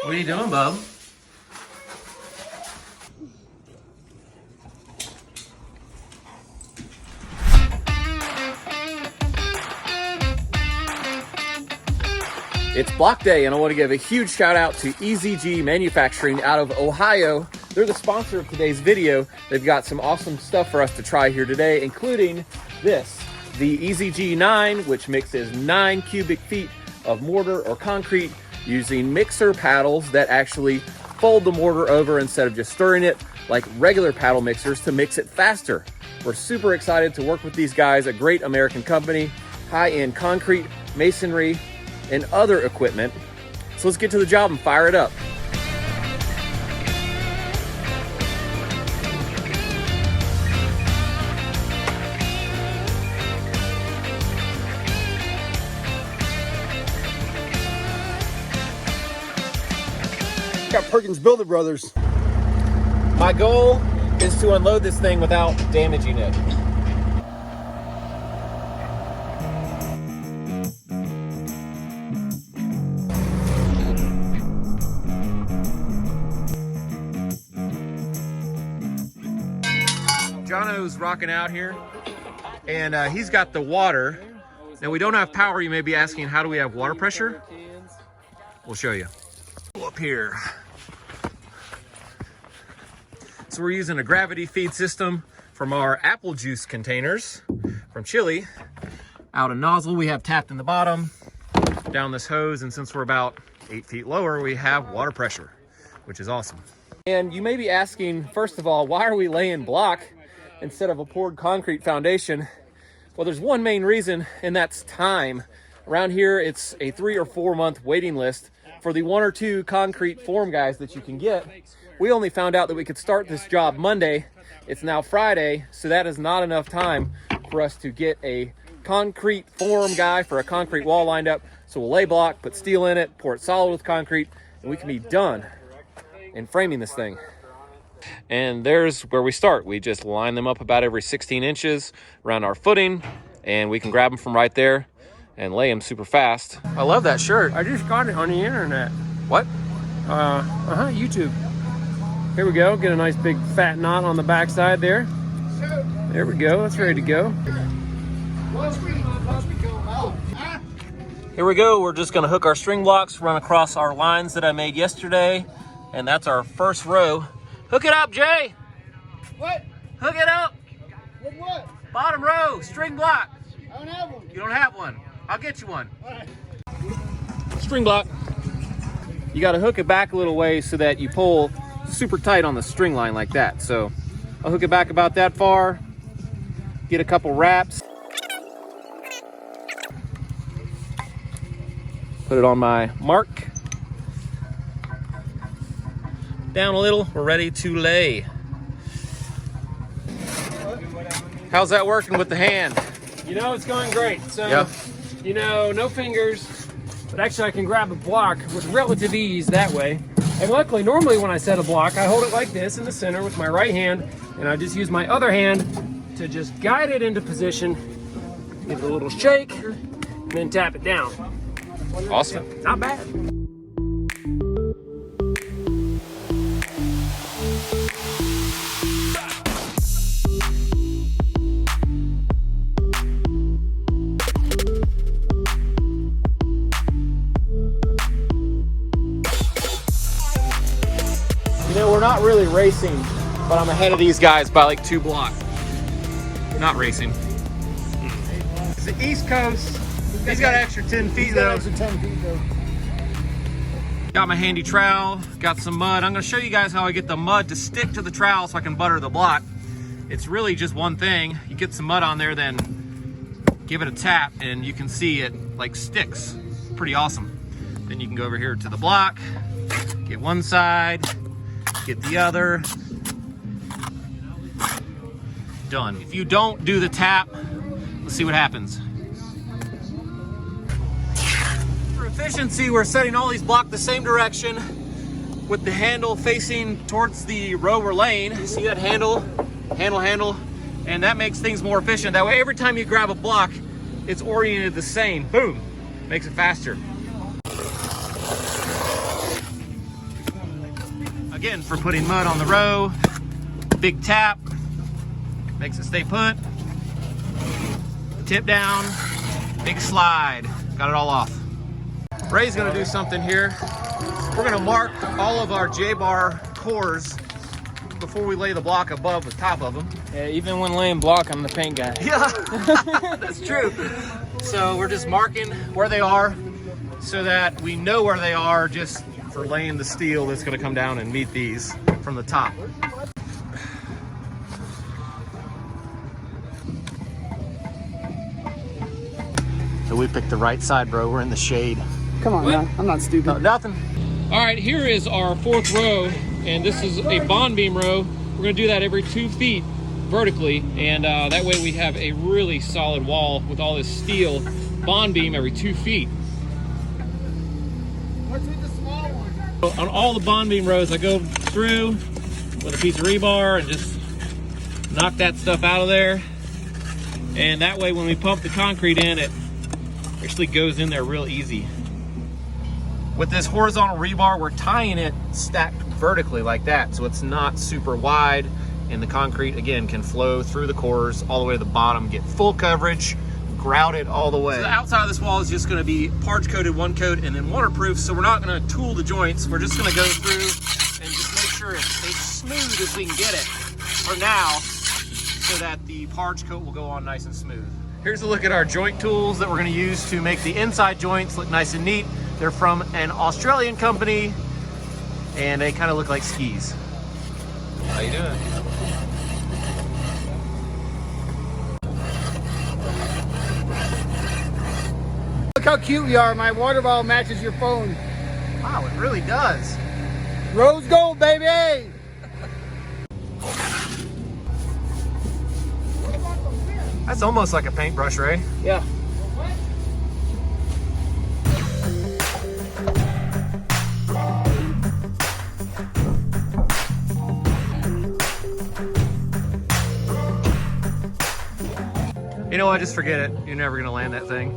What are you doing, bub? It's block day, and I want to give a huge shout out to EZG Manufacturing out of Ohio. They're the sponsor of today's video. They've got some awesome stuff for us to try here today, including this, the EZG 9, which mixes 9 cubic feet of mortar or concrete using mixer paddles that actually fold the mortar over instead of just stirring it like regular paddle mixers to mix it faster. We're super excited to work with these guys, a great American company, high-end concrete, masonry, and other equipment. So let's get to the job and fire it up. Got Perkins Brothers. My goal is to unload this thing without damaging it. Jono's rocking out here, and he's got the water. Now we don't have power. You may be asking, how do we have water pressure? We'll show you. Up here. So we're using a gravity feed system from our apple juice containers from Chile. Out a nozzle we have tapped in the bottom, down this hose, and since we're about 8 feet lower, we have water pressure, which is awesome. And you may be asking, first of all, why are we laying block instead of a poured concrete foundation? Well, there's one main reason, and that's time. Around here, it's a 3 or 4 month waiting list for the 1 or 2 concrete form guys that you can get. We only found out that we could start this job Monday. It's now Friday, so that is not enough time for us to get a concrete form guy for a concrete wall lined up. So we'll lay block, put steel in it, pour it solid with concrete, and we can be done in framing this thing. And there's where we start. We just line them up about every 16 inches around our footing, and we can grab them from right there and lay them super fast. I love that shirt. I just got it on the internet. What? YouTube. Here we go. Get a nice big fat knot on the back side there. There we go. That's ready to go. Here we go. We're just gonna hook our string blocks, run across our lines that I made yesterday, and that's our first row. Hook it up, Jay. What? Hook it up. With what? Bottom row, string block. I don't have one. You don't have one. I'll get you one. All right. String block. You got to hook it back a little way so that you pull super tight on the string line like that. So I'll hook it back about that far, get a couple wraps, put it on my mark, down a little, we're ready to lay. How's that working with the hand? You know, it's going great. So, yeah. You know, no fingers, but actually I can grab a block with relative ease that way. And luckily, normally when I set a block, I hold it like this in the center with my right hand, and I just use my other hand to just guide it into position, give it a little shake, and then tap it down. Awesome. Not bad. You know, we're not really racing, but I'm ahead of these guys by like 2 blocks. Not racing. It's the East Coast. He's got an extra 10 feet though. Got my handy trowel, got some mud. I'm gonna show you guys how I get the mud to stick to the trowel so I can butter the block. It's really just one thing. You get some mud on there, then give it a tap, and you can see it like sticks. Pretty awesome. Then you can go over here to the block, get one side, get the other. Done. If you don't do the tap, let's see what happens. For efficiency, we're setting all these blocks the same direction with the handle facing towards the row we're laying. See that handle, and that makes things more efficient. That way, every time you grab a block, it's oriented the same. Boom, makes it faster. again, for putting mud on the row. Big tap, makes it stay put. Tip down, big slide, got it all off. Ray's gonna do something here. We're gonna mark all of our J-bar cores before we lay the block above the top of them. Yeah, even when laying block, I'm the paint guy. Yeah, that's true. So we're just marking where they are so that we know where they are just for laying the steel that's gonna come down and meet these from the top. So we picked the right side, bro. We're in the shade. Come on, man. I'm not stupid. No, nothing. All right, here is our 4th row, and this is a bond beam row. We're gonna do that every 2 feet vertically, and that way we have a really solid wall with all this steel bond beam every 2 feet. What's with the small one? On all the bond beam rows, I go through with a piece of rebar and just knock that stuff out of there. And that way when we pump the concrete in, it actually goes in there real easy. With this horizontal rebar, we're tying it stacked vertically like that, so it's not super wide, and the concrete, again, can flow through the cores all the way to the bottom, get full coverage, grout it all the way. So the outside of this wall is just gonna be parge coated 1 coat and then waterproof, so we're not gonna tool the joints. We're just gonna go through and just make sure it's as smooth as we can get it for now, so that the parge coat will go on nice and smooth. Here's a look at our joint tools that we're gonna use to make the inside joints look nice and neat. They're from an Australian company, and they kind of look like skis. How you doing? Look how cute we are. My water bottle matches your phone. Wow, it really does. Rose gold, baby! That's almost like a paintbrush, Ray. Yeah. You know what, just forget it. You're never gonna land that thing.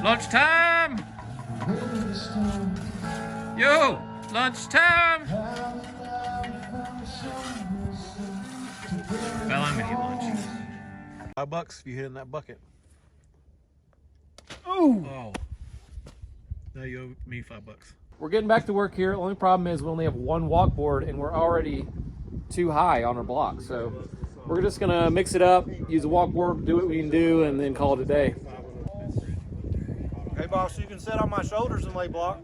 Lunchtime! Yo, lunchtime! Well, I'm gonna eat lunch. $5 if you hit in that bucket. Oh. Now you owe me $5. We're getting back to work here. The only problem is we only have 1 walk board and we're already too high on our block. So we're just gonna mix it up, use a walk board, do what we can do, and then call it a day. Hey boss, you can sit on my shoulders and lay block.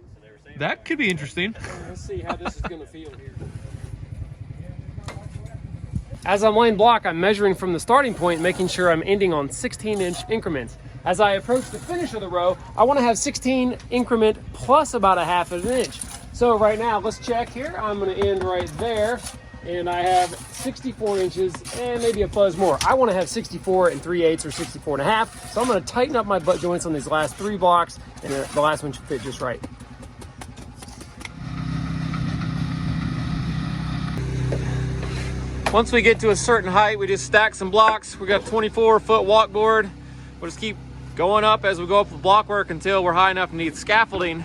That could be interesting. Let's see how this is gonna feel here. As I'm laying block, I'm measuring from the starting point, making sure I'm ending on 16-inch increments. As I approach the finish of the row, I want to have 16 increment plus about 1/2 inch. So right now, let's check here. I'm going to end right there, and I have 64 inches and maybe a fuzz more. I want to have 64 3/8 or 64 1/2. So I'm going to tighten up my butt joints on these last 3 blocks, and the last one should fit just right. Once we get to a certain height, we just stack some blocks. We got a 24-foot walk board. We'll just keep going up as we go up with block work until we're high enough to need scaffolding.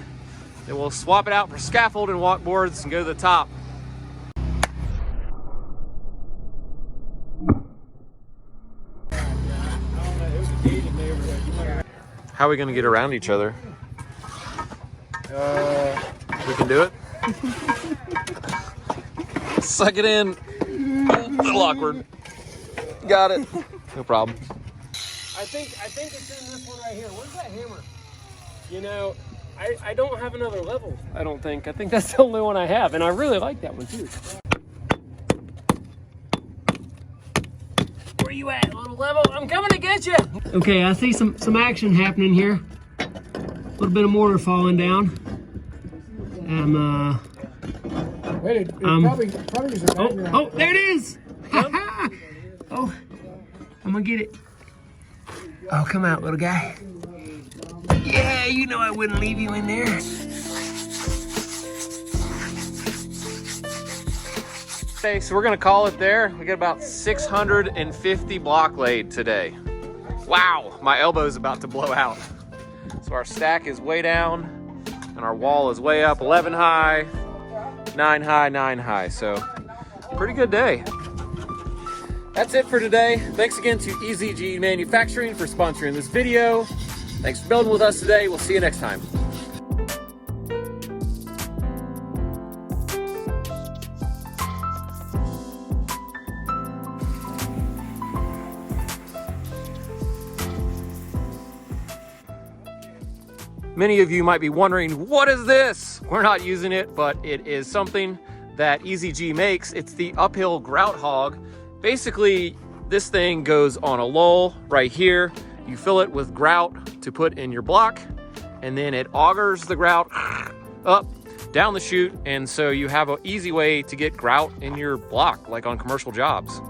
Then we'll swap it out for scaffold and walk boards and go to the top. How are we gonna get around each other? We can do it. Suck it in. A little awkward. Got it. No problem. I think it's in this one right here. Where's that hammer? You know, I don't have another level. I don't think. I think that's the only one I have, and I really like that one too. Where you at, little level? I'm coming to get you. Okay, I see some action happening here. A little bit of mortar falling down. Wait, it probably is a Oh, there it is! Oh, I'm gonna get it. Oh, come out, little guy. Yeah, you know I wouldn't leave you in there. Okay, so we're gonna call it there. We got about 650 block laid today. Wow, my elbow's about to blow out. So our stack is way down and our wall is way up, 11 high. 9 high, 9 high. So pretty good day. That's it for today. Thanks again to EZG Manufacturing for sponsoring this video. Thanks for building with us today. We'll see you next time. Many of you might be wondering, what is this? We're not using it, but it is something that EZG makes. It's the uphill grout hog. Basically, this thing goes on a lull right here. You fill it with grout to put in your block, and then it augers the grout up, down the chute, and so you have an easy way to get grout in your block, like on commercial jobs.